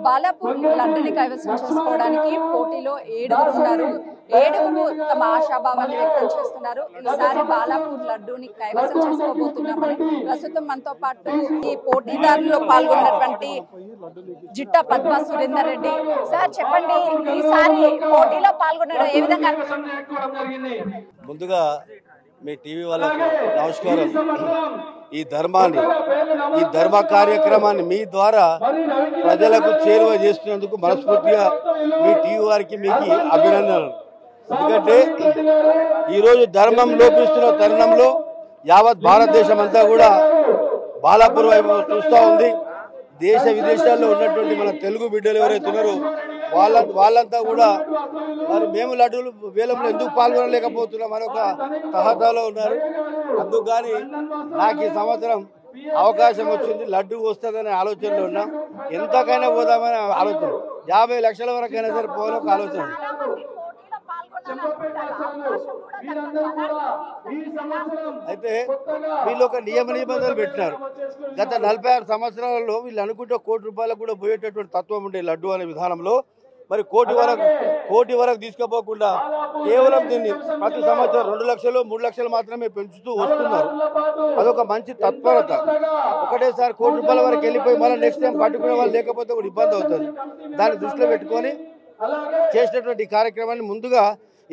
బాలాపూర్ లడ్డుని కైవసం చేసుకోవడానికి పోటీలో 7 ఉన్నారు. 7 తమ ఆశాభావాన్ని వ్యక్తం చేస్తున్నారు. ఈసారి బాలాపూర్ లడ్డుని కైవసం చేసుకోబోతున్నామని ప్రస్తుతం మనతో పాటు ఈ పోటీదారుల్లో పాల్గొన్నటువంటి జిట్టా పద్మ సురేందర్ రెడ్డి సార్ చెప్పండి, ఈసారి పోటీలో పాల్గొనడం ఏ విధంగా? ముందుగా మీ టీవీ వాళ్ళకు నమస్కారం. ఈ ధర్మ కార్యక్రమాన్ని మీ ద్వారా ప్రజలకు చేరువ చేస్తున్నందుకు మనస్ఫూర్తిగా మీ టీవీ వారికి మీకు అభినందనలు. ఎందుకంటే ఈరోజు ధర్మం లోపిస్తున్న తరుణంలో యావత్ భారతదేశం అంతా కూడా బాలాపూర్ వైపు చూస్తూ ఉంది. దేశ విదేశాల్లో ఉన్నటువంటి మన తెలుగు బిడ్డలు ఎవరైతే ఉన్నారో వాళ్ళంతా కూడా మరి మేము లడ్డూలు వేలంలో ఎందుకు పాల్గొనలేకపోతున్నాం అని ఒక తహతాలో ఉన్నారు. అందుకు కానీ నాకు ఈ సంవత్సరం అవకాశం వచ్చింది, లడ్డు వస్తుందనే ఆలోచనలో ఉన్నాం. ఎంతకైనా పోదామని ఆలోచన, 50 లక్షల వరకైనా సరే పోవాలని ఒక ఆలోచన. అయితే వీళ్ళు ఒక నియమ నిబంధనలు పెట్టినారు. గత 46 సంవత్సరాలలో వీళ్ళు అనుకుంటే ₹1 కోటి కూడా పోయేటటువంటి తత్వం ఉండే లడ్డు అనే విధానంలో మరి కోటి వరకు తీసుకుపోకుండా కేవలం దీన్ని ప్రతి సంవత్సరం 2 లక్షలు 3 లక్షలు మాత్రమే పెంచుతూ వస్తున్నారు. అదొక మంచి తత్పరత. ఒకటేసారి ₹1 కోటి వరకు వెళ్ళిపోయి మళ్ళీ నెక్స్ట్ టైం పట్టుకునే వాళ్ళు లేకపోతే కూడా ఇబ్బంది అవుతుంది. దాన్ని దృష్టిలో పెట్టుకొని చేసినటువంటి కార్యక్రమాన్ని ముందుగా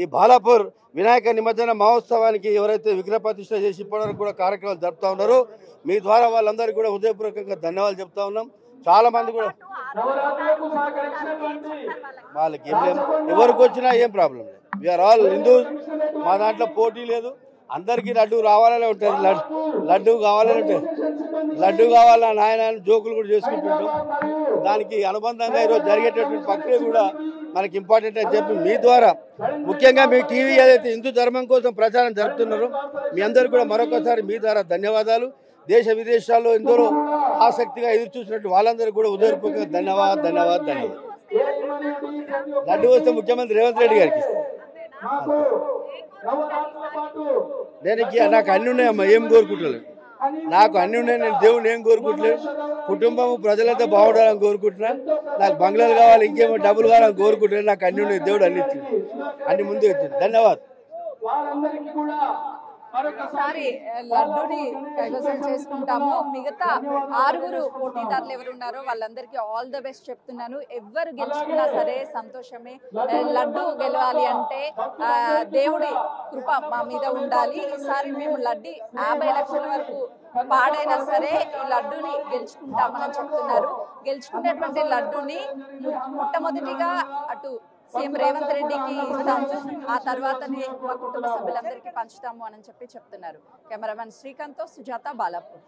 ఈ బాలాపూర్ వినాయక నిమజ్జన మహోత్సవానికి ఎవరైతే విగ్రహ ప్రతిష్ఠ చేసి ఇప్పటివరకు కూడా కార్యక్రమాలు జరుపుతా ఉన్నారో మీ ద్వారా వాళ్ళందరికీ కూడా హృదయపూర్వకంగా ధన్యవాదాలు చెప్తా ఉన్నాం. చాలా మంది కూడా వాళ్ళకి ఎవరికి వచ్చినా ఏం ప్రాబ్లం లేదు. We are all Hindus. మా దాంట్లో పోటీ లేదు. అందరికీ లడ్డు రావాలనే ఉంటుంది. లడ్డు కావాలని ఉంటుంది. లడ్డు కావాలని ఆయన జోకులు కూడా చేసుకుంటుంటాం. దానికి అనుబంధంగా ఈరోజు జరిగేటటువంటి ప్రక్రియ కూడా మనకి ఇంపార్టెంట్ అని చెప్పి మీ ద్వారా ముఖ్యంగా మీ టీవీ ఏదైతే హిందూ ధర్మం కోసం ప్రచారం జరుపుతున్నారో మీ అందరికీ కూడా మరొకసారి మీ ద్వారా ధన్యవాదాలు. దేశ విదేశాల్లో ఎందరో ఆసక్తిగా ఎదురు చూసినట్టు వాళ్ళందరికీ కూడా హృదయపూర్వకంగా ధన్యవాదాలు. లడ్డు వస్తే ముఖ్యమంత్రి రేవంత్ రెడ్డి గారికి దేనికి నాకు అన్ని ఉన్నాయమ్మా, ఏం కోరుకుంటలేదు. నాకు అన్ని ఉన్నాయి. నేను దేవుడిని ఏం కోరుకుంటలేదు. కుటుంబం ప్రజలంతా బాగుండాలని కోరుకుంటున్నా. నాకు బంగ్లాలు కావాలి, ఇంకేమో డబ్బులు కావాలని కోరుకుంటున్నాను. నాకు అన్ని ఉన్నాయి. దేవుడు అన్ని ఇచ్చింది, అన్ని ముందు ఇచ్చింది. ధన్యవాదాలు. ఒకసారి లడ్డూని కైవసం చేసుకుంటాము. మిగతా 6 పోటీదారులు ఎవరు ఉన్నారో వాళ్ళందరికీ ఆల్ ద బెస్ట్ చెప్తున్నాను. ఎవరు గెలుచుకున్నా సరే సంతోషమే. లడ్డు గెలవాలి అంటే దేవుడి కృప మా మీద ఉండాలి. ఈసారి మేము లడ్డు 50 లక్షల వరకు పాడైనా సరే ఈ లడ్డూని గెలుచుకుంటామని చెప్తున్నారు. గెలుచుకునేటువంటి లడ్డూని మొట్టమొదటిగా అటు సీఎం రేవంత్ రెడ్డికి ఇస్తాము, ఆ తర్వాతనే మా కుటుంబ సభ్యులందరికీ పంచుతాము అని చెప్పి చెప్తున్నారు. కెమెరామెన్ శ్రీకాంత్ తో సుజాత, బాలాపూర్.